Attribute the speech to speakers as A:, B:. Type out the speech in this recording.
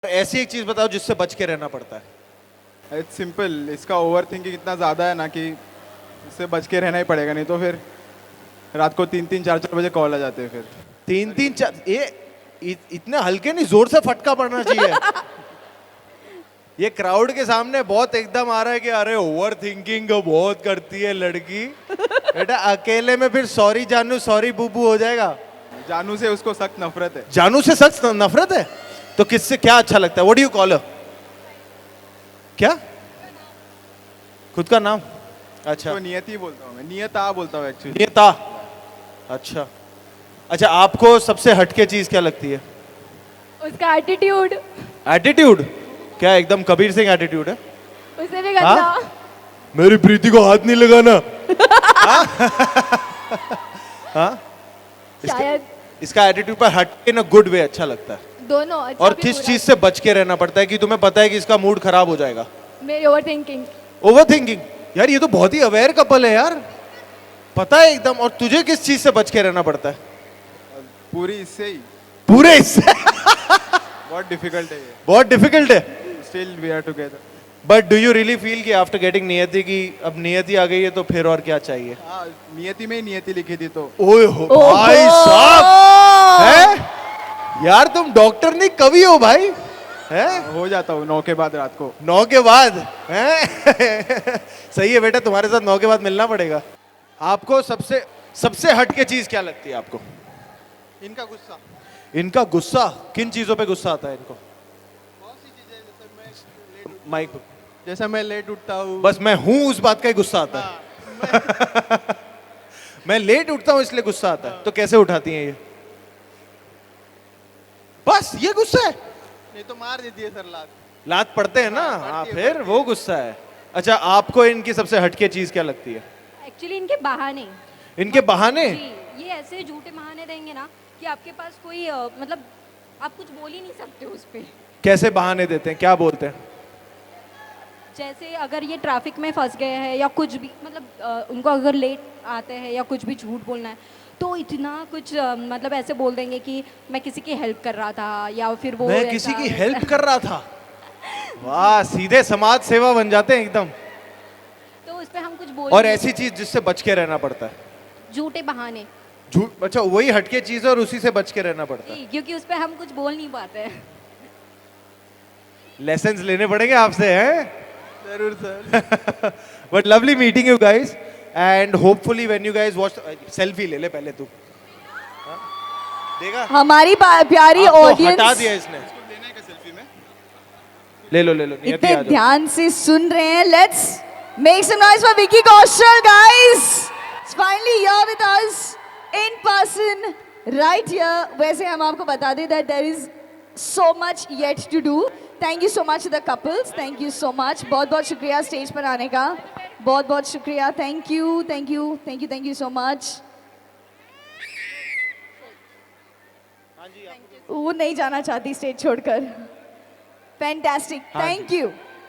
A: ऐसी एक चीज बताओ जिससे बच के रहना पड़ता है।
B: इट्स सिंपल, इसका ओवर थिंकिंग इतना ज़्यादा है ना कि इससे बच के रहना ही पड़ेगा, नहीं तो फिर रात को 3-3 4-4 बजे कॉल आ जाते हैं फिर।
A: 3-3 4 इतने हल्के नहीं, जोर से फटका पड़ना चाहिए। ये क्राउड के सामने बहुत एकदम आ रहा है कि अरे ओवर थिंकिंग बहुत करती है लड़की। बेटा अकेले में फिर सॉरी जानू सॉरी बूबू हो जाएगा।
B: जानू से उसको सख्त नफरत है।
A: जानू से सख्त नफरत है तो किससे क्या अच्छा लगता है? What do you call her? क्या खुद का नाम? अच्छा
B: तो नियति बोलता हूँ मैं, नियता बोलता हूँ एक्चुअली।
A: नियता। अच्छा अच्छा, आपको सबसे हटके चीज क्या लगती है?
C: उसका एटीट्यूड।
A: एटीट्यूड? क्या एकदम कबीर सिंह एटीट्यूड है?
C: उसे भी गंदा।
A: मेरी प्रीति को हाथ नहीं लगाना। हाँ?
C: शायद
A: इसका एटीट्यूड पर हटके ना गुड वे अच्छा लगता है।
C: दोनों अच्छा
A: और
C: भी
A: किस
C: बुरा
A: चीज से बच के रहना पड़ता है कि तुम्हें पता है कि इसका मूड खराब हो जाएगा?
C: भी। मेरी ओवर थिंकिंग।
A: Over thinking. यार ये तो बहुत ही अवेयर कपल है यार, पता है एकदम। और तुझे किस चीज से बच के रहना पड़ता है?
B: पूरी इससे ही।
A: पूरे इससे?
B: बहुत डिफिकल्ट है ये।
A: बहुत डिफिकल्ट है।
B: Still we are together.
A: But do you really feel कि आफ्टर गेटिंग नियति की अब नियति आ गई है तो फिर और क्या चाहिए?
B: हाँ, नियति में ही नियति लिखी थी तो।
A: ओए हो भाई साहब, है यार तुम डॉक्टर नहीं कवि हो भाई, है?
B: हो जाता हूँ 9 के बाद रात को।
A: 9 के बाद हैं? सही है बेटा, तुम्हारे साथ 9 के बाद मिलना पड़ेगा। आपको सबसे सबसे हटके चीज क्या लगती है आपको?
B: इनका गुस्सा।
A: इनका गुस्सा? किन चीजों पे गुस्सा आता है इनको?
B: बहुत सी चीजें,
A: माइक
B: जैसा मैं लेट उठता हूँ।
A: बस मैं हूं उस बात का ही गुस्सा आता है। मैं लेट उठता हूं इसलिए गुस्सा आता है। तो कैसे उठाती हैं ये? बस ये गुस्सा है?
B: नहीं तो मार देती है सर लात।
A: लात पड़ते हैं ना।
B: हाँ,
A: हाँ,
B: पड़ती है,
A: फिर वो गुस्सा है। अच्छा, आपको इनकी सबसे हटके चीज क्या लगती है?
C: एक्चुअली इनके बहाने।
A: इनके बहाने?
C: जी, ये ऐसे झूठे बहाने देंगे ना कि आपके पास कोई मतलब आप कुछ बोल ही नहीं सकते उस पे।
A: कैसे बहाने देते हैं, क्या बोलते हैं?
C: जैसे अगर ये ट्रैफिक में फंस गए हैं या कुछ भी, मतलब उनको अगर लेट आते हैं या कुछ भी झूठ बोलना है तो इतना कुछ मतलब ऐसे बोल देंगे कि मैं किसी की हेल्प कर रहा था या फिर वो
A: मैं किसी की हेल्प कर रहा था। वाह, सीधे समाज सेवा बन जाते हैं एकदम।
C: तो उस पे हम कुछ बोल
A: और
C: नहीं
A: ऐसी चीज जिससे बच के रहना पड़ता है?
C: सकते। झूठे बहाने।
A: झूठ? अच्छा, वही हटके चीज है और उसी से बच के रहना पड़ता है।
C: जी, क्योंकि उस पे हम कुछ बोल नहीं पाते हैं।
A: लेसन्स लेने पड़ेंगे आपसे, हैं?
B: जरूर sir.
A: But lovely meeting you guys and hopefully when you guys watch. Selfie ले ले पहले तू। हाँ? देगा?
D: हमारी प्यारी
A: आपको हटा
D: ऑडियंस
A: दिया इसने।
B: लेना है क्या सेल्फी में?
A: ले लो ले लो, नियति
D: इतने
A: आ जाओ।
D: ध्यान से सुन रहे हैं। Let's make some noise for Vicky Kaushal guys, finally here with us in person right here. वैसे हम आपको बता दें that there is so much yet to do. Thank you so much the couples, thank you so much. बहुत बहुत शुक्रिया stage पर आने का, बहुत बहुत शुक्रिया। Thank you thank you thank you thank you so much. वो नहीं जाना चाहती स्टेज छोड़कर। Fantastic, thank you.